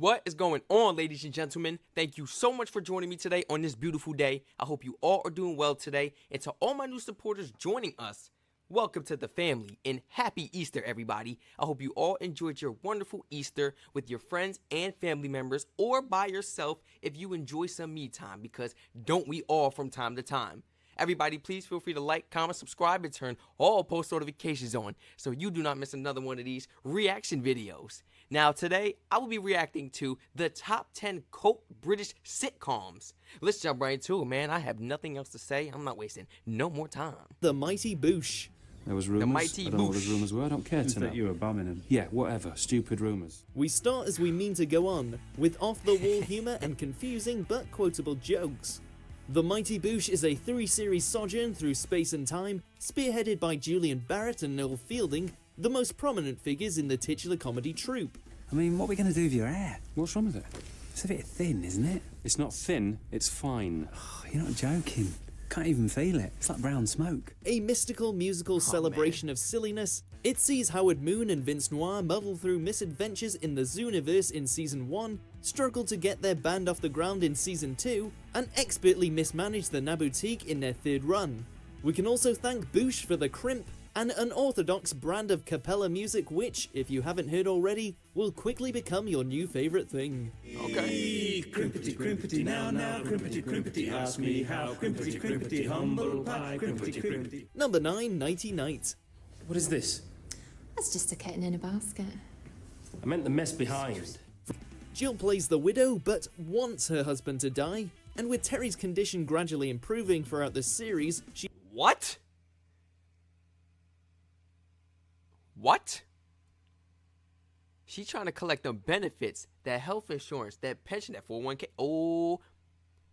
What is going on, ladies and gentlemen? Thank you so much for joining me today on this beautiful day. I hope you all are doing well today. And to all my new supporters joining us, welcome to the family and happy Easter, everybody. I hope you all enjoyed your wonderful Easter with your friends and family members or by yourself if you enjoy some me time, because don't we all from time to time? Everybody, please feel free to like, comment, subscribe, and turn all post notifications on so you do not miss another one of these reaction videos. Now, today, I will be reacting to the top 10 cult British sitcoms. Let's jump right into it, man. I have nothing else to say. I'm not wasting no more time. The Mighty Bouch. There was rumours. The Mighty I don't know what Bouch. those rumours were. I don't care Is to that know. you were Birmingham? Yeah, whatever. Stupid rumours. We start as we mean to go on, with off-the-wall humour and confusing but quotable jokes. The Mighty Bouch is a 3-series sojourn through space and time, spearheaded by Julian Barrett and Noel Fielding, the most prominent figures in the titular comedy troupe. I mean, what are we going to do with your hair? What's wrong with it? It's a bit thin, isn't it? It's not thin, it's fine. Oh, you're not joking. Can't even feel it. It's like brown smoke. A mystical musical celebration of silliness, it sees Howard Moon and Vince Noir muddle through misadventures in the Zooniverse in Season 1, struggle to get their band off the ground in Season 2, and expertly mismanage the Naboutique in their 3rd run. We can also thank Bouch for the crimp, an unorthodox brand of cappella music which, if you haven't heard already, will quickly become your new favourite thing. Okay. Crimpety, crimpety, now, crimpety, crimpety, ask me how, crimpety, crimpety, humble pie, crimpety, crimpety. Number 9, Nighty Night. What is this? That's just a kitten in a basket. I meant the mess behind. Jill plays the widow, but wants her husband to die, and with Terry's condition gradually improving throughout the series, she What? What? She trying to collect them benefits, that health insurance, that pension, that 401k. Oh,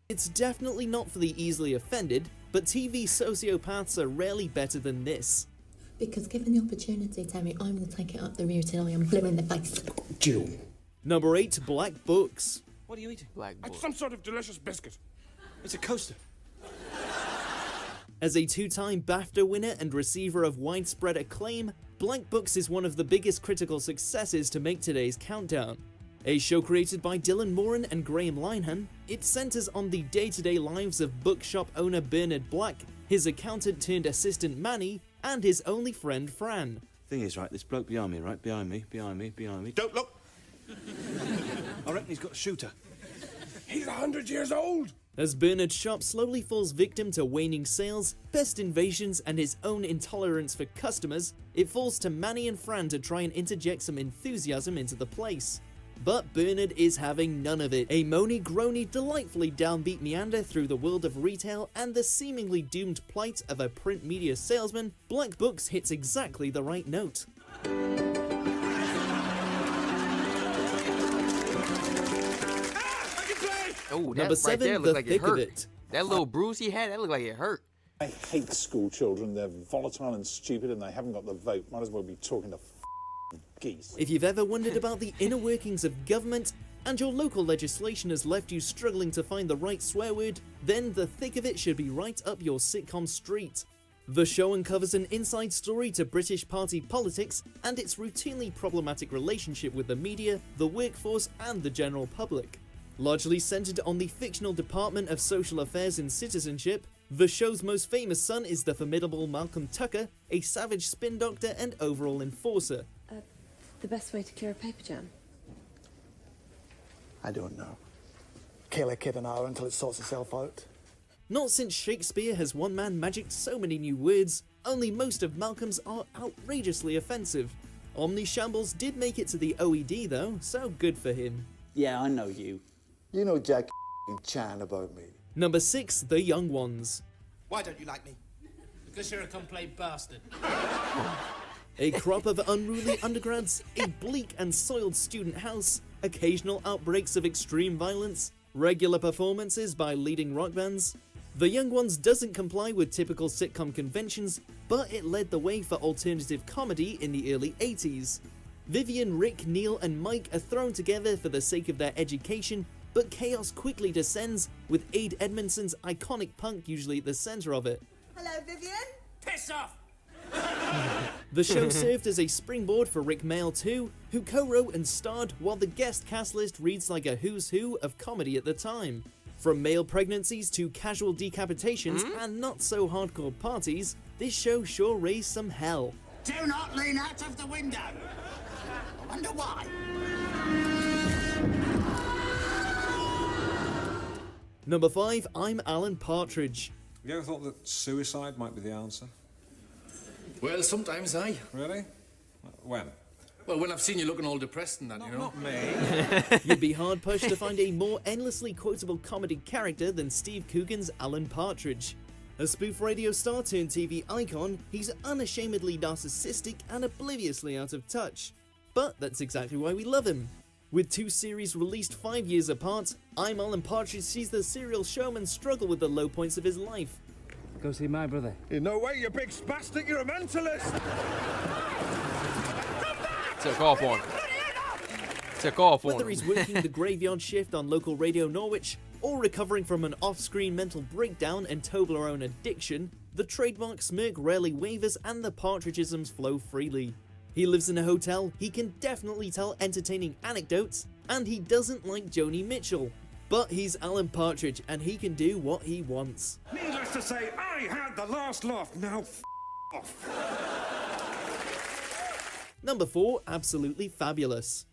It's definitely not for the easily offended, but TV sociopaths are rarely better than this. Because given the opportunity, Terry, I'm going to take it up the root and I am blue in the face. Jill. Number 8, Black Books. What are you eating? Black boy. Some sort of delicious biscuit. It's a coaster. As a 2-time BAFTA winner and receiver of widespread acclaim, Black Books is one of the biggest critical successes to make today's countdown. A show created by Dylan Moran and Graham Linehan, it centers on the day-to-day lives of bookshop owner Bernard Black, his accountant turned assistant Manny, and his only friend Fran. Thing is, right, this bloke behind me, right, behind me. Don't look. I reckon he's got a shooter. He's 100 years old. As Bernard's shop slowly falls victim to waning sales, pest invasions, and his own intolerance for customers, it falls to Manny and Fran to try and interject some enthusiasm into the place. But Bernard is having none of it. A moany, groany, delightfully downbeat meander through the world of retail and the seemingly doomed plight of a print media salesman, Black Books hits exactly the right note. Oh, Number that right 7, there The looked like it Thick of hurt. It. That little bruise he had, that looked like it hurt. I hate school children. They're volatile and stupid and they haven't got the vote. Might as well be talking to geese. If you've ever wondered about the inner workings of government, and your local legislation has left you struggling to find the right swear word, then The Thick of It should be right up your sitcom street. The show uncovers an inside story to British party politics and its routinely problematic relationship with the media, the workforce, and the general public. Largely centered on the fictional Department of Social Affairs and Citizenship, the show's most famous son is the formidable Malcolm Tucker, a savage spin doctor and overall enforcer. The best way to cure a paper jam? I don't know. Kill a kid an hour until it sorts itself out. Not since Shakespeare has one man magicked so many new words, only most of Malcolm's are outrageously offensive. Omnishambles did make it to the OED though, so good for him. Yeah, I know you. You know Jack Chan about me. Number 6, The Young Ones. Why don't you like me? Because you're a complete bastard. A crop of unruly undergrads, a bleak and soiled student house, occasional outbreaks of extreme violence, regular performances by leading rock bands. The Young Ones doesn't comply with typical sitcom conventions, but it led the way for alternative comedy in the early 80s. Vivian, Rick, Neil, and Mike are thrown together for the sake of their education, but chaos quickly descends, with Aid Edmondson's iconic punk usually at the center of it. Hello, Vivian. Piss off! The show served as a springboard for Rick Mayall too, who co-wrote and starred, while the guest cast list reads like a who's who of comedy at the time. From male pregnancies to casual decapitations and not so hardcore parties, this show sure raised some hell. Do not lean out of the window. I wonder why. Number 5, I'm Alan Partridge. Have you ever thought that suicide might be the answer? Well, sometimes I. Really? When? Well, when I've seen you looking all depressed and that, you know. Not me. You'd be hard-pushed to find a more endlessly quotable comedy character than Steve Coogan's Alan Partridge. A spoof radio star turned TV icon, he's unashamedly narcissistic and obliviously out of touch. But that's exactly why we love him. With 2 series released 5 years apart, I'm Alan Partridge sees the serial showman struggle with the low points of his life. Go see my brother. In no way, you big spastic, you're a mentalist! Took off on him. Took off on him. Whether he's working the graveyard shift on local Radio Norwich, or recovering from an off-screen mental breakdown and Toblerone addiction, the trademark smirk rarely wavers and the Partridgeisms flow freely. He lives in a hotel, he can definitely tell entertaining anecdotes, and he doesn't like Joni Mitchell. But he's Alan Partridge, and he can do what he wants. Needless to say, I had the last laugh, now off. Number 4, absolutely fabulous.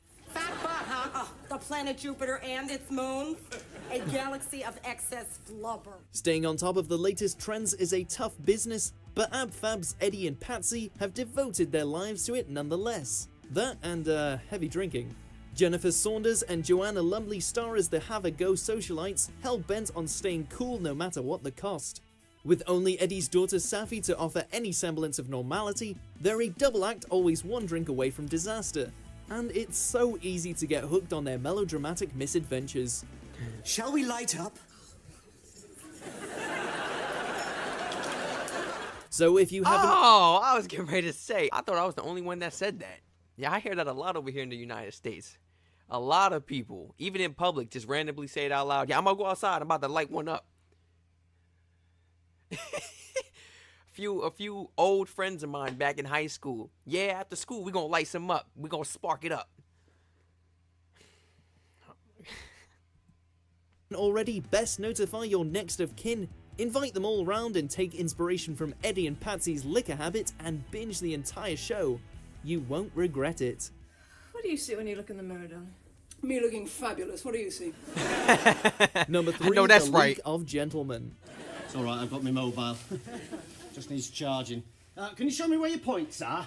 The planet Jupiter and its moons. A galaxy of excess flubber. Staying on top of the latest trends is a tough business, but Ab Fab's Eddie and Patsy have devoted their lives to it nonetheless. That and heavy drinking. Jennifer Saunders and Joanna Lumley star as the have-a-go socialites, hell-bent on staying cool no matter what the cost. With only Eddie's daughter Safi to offer any semblance of normality, they're a double act always one drink away from disaster. And it's so easy to get hooked on their melodramatic misadventures. Shall we light up? So if you haven't... Oh, I was getting ready to say. I thought I was the only one that said that. Yeah, I hear that a lot over here in the United States. A lot of people, even in public, just randomly say it out loud. Yeah, I'm gonna go outside. I'm about to light one up. A few old friends of mine back in high school. Yeah, after school, we're gonna light some up. We're gonna spark it up. Already, best notify your next of kin. Invite them all round and take inspiration from Eddie and Patsy's liquor habit and binge the entire show. You won't regret it. What do you see when you look in the mirror, darling? Me looking fabulous. What do you see? Number 3, I know that's the right. League of Gentlemen. It's all right, I've got my mobile. Just needs charging. Can you show me where your points are?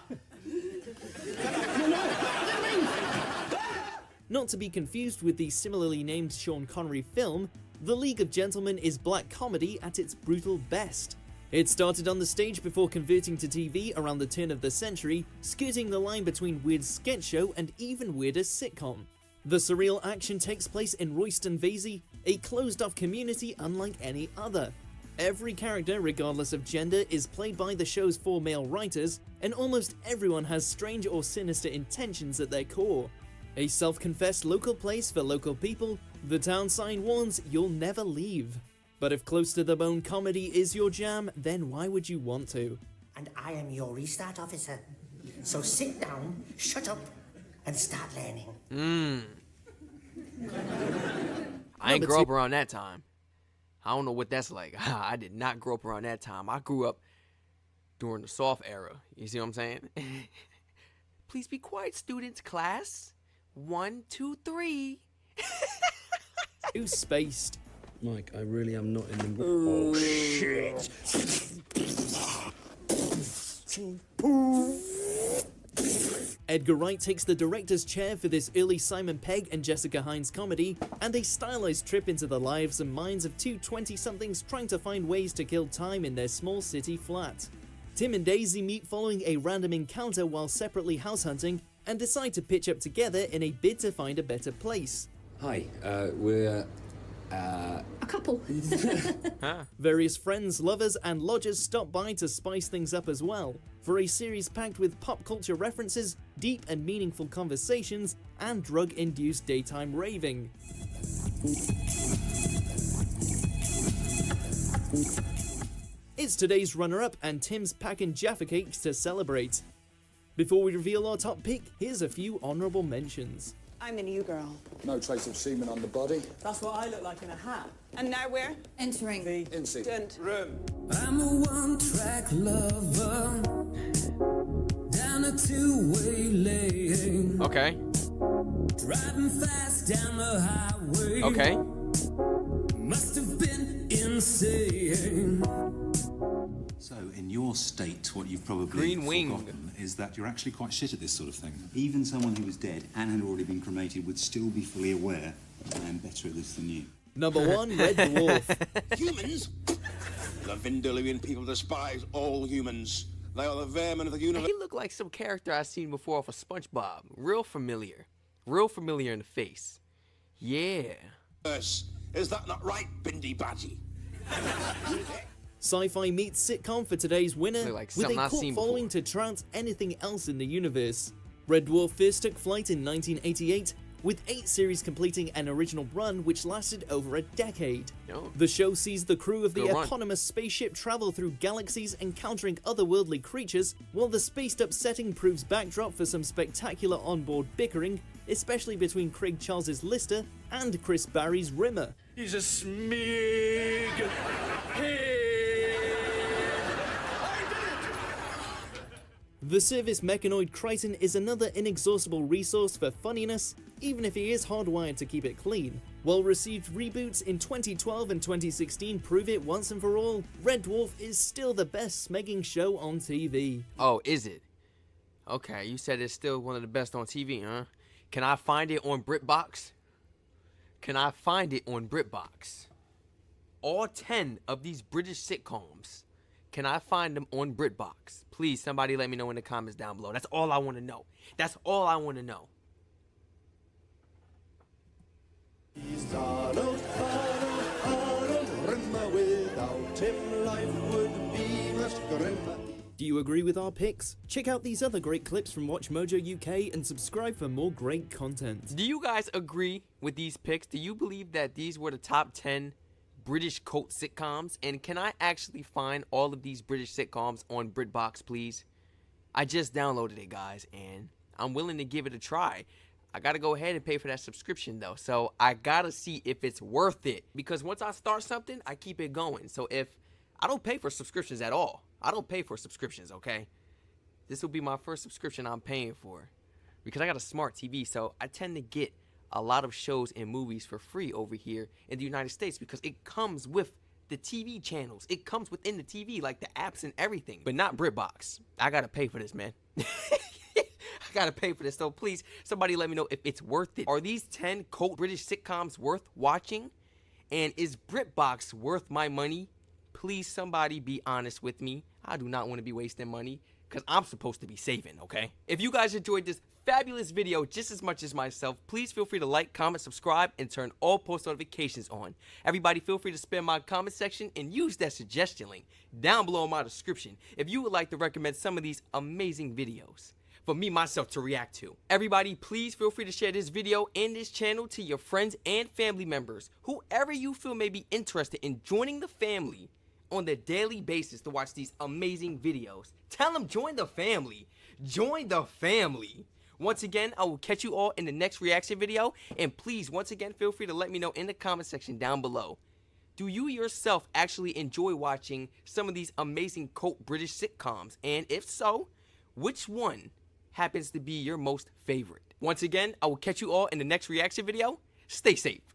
Not to be confused with the similarly named Sean Connery film, The League of Gentlemen is black comedy at its brutal best. It started on the stage before converting to TV around the turn of the century, skirting the line between weird sketch show and even weirder sitcom. The surreal action takes place in Royston Vasey, a closed-off community unlike any other. Every character, regardless of gender, is played by the show's 4 male writers, and almost everyone has strange or sinister intentions at their core. A self-confessed local place for local people, the town sign warns you'll never leave. But if close to the bone comedy is your jam, then why would you want to? And I am your restart officer. So sit down, shut up, and start learning. I ain't grow up around that time. I don't know what that's like. I did not grow up around that time. I grew up during the soft era. You see what I'm saying? Please be quiet, students. Class. 1, 2, 3. Too spaced. Mike, I really am not in the... Oh, shit. Edgar Wright takes the director's chair for this early Simon Pegg and Jessica Hines comedy, and a stylized trip into the lives and minds of 2 20-somethings trying to find ways to kill time in their small city flat. Tim and Daisy meet following a random encounter while separately house hunting, and decide to pitch up together in a bid to find a better place. Hi, we're... A couple. Various friends, lovers, and lodgers stop by to spice things up as well, for a series packed with pop culture references, deep and meaningful conversations, and drug-induced daytime raving. It's today's runner-up and Tim's packing Jaffa cakes to celebrate. Before we reveal our top pick, here's a few honourable mentions. I'm the new girl. No trace of semen on the body. That's what I look like in a hat. And now we're Entering the In-seat. Room. I'm a one-track lover down a two-way lane. Okay. Driving fast down the highway. Okay. Must have been insane. So, in your state, what you've probably Green wing. forgotten is that you're actually quite shit at this sort of thing. Even someone who was dead and had already been cremated would still be fully aware that I am better at this than you. Number 1, Red Dwarf. Humans? The Vindelian people despise all humans. They are the vermin of the universe. He looked like some character I've seen before off of SpongeBob. Real familiar. Real familiar in the face. Yeah. Is that not right, Bindi Badgie? Sci-fi meets sitcom for today's winner, Look like with a something I've cult seen following to trounce anything else in the universe. Red Dwarf first took flight in 1988, with 8 series completing an original run which lasted over a decade. Oh. The show sees the crew of the Good run. eponymous spaceship travel through galaxies encountering otherworldly creatures, while the spaced-up setting proves backdrop for some spectacular onboard bickering, especially between Craig Charles's Lister and Chris Barry's Rimmer. He's a smig. The service mechanoid Crichton is another inexhaustible resource for funniness, even if he is hardwired to keep it clean. Well-received reboots in 2012 and 2016 prove it once and for all. Red Dwarf is still the best smegging show on TV. Oh, is it? Okay, you said it's still one of the best on TV, huh? Can I find it on BritBox? Can I find it on BritBox? All 10 of these British sitcoms. Can I find them on BritBox? Please, somebody let me know in the comments down below. That's all I want to know. That's all I want to know. Do you agree with our picks? Check out these other great clips from Watch Mojo UK and subscribe for more great content. Do you guys agree with these picks? Do you believe that these were the top 10 British cult sitcoms? And can I actually find all of these British sitcoms on BritBox, please? I just downloaded it, guys, and I'm willing to give it a try. I gotta go ahead and pay for that subscription, though, so I gotta see if it's worth it. Because once I start something, I keep it going. So if I don't pay for subscriptions at all, I don't pay for subscriptions, okay? This will be my first subscription I'm paying for. Because I got a smart TV, so I tend to get a lot of shows and movies for free over here in the United States because it comes with the TV channels. It comes within the TV, like the apps and everything. But not BritBox. I gotta pay for this, man. I gotta pay for this. So please, somebody let me know if it's worth it. Are these 10 cult British sitcoms worth watching? And is BritBox worth my money? Please, somebody be honest with me. I do not want to be wasting money because I'm supposed to be saving, okay? If you guys enjoyed this fabulous video just as much as myself, please feel free to like, comment, subscribe, and turn all post notifications on. Everybody feel free to spam my comment section and use that suggestion link down below in my description if you would like to recommend some of these amazing videos for me myself to react to. Everybody, please feel free to share this video and this channel to your friends and family members, whoever you feel may be interested in joining the family on the daily basis to watch these amazing videos. Tell them join the family. Join the family. Once again, I will catch you all in the next reaction video. And please, once again, feel free to let me know in the comment section down below. Do you yourself actually enjoy watching some of these amazing cult British sitcoms? And if so, which one happens to be your most favorite? Once again, I will catch you all in the next reaction video. Stay safe.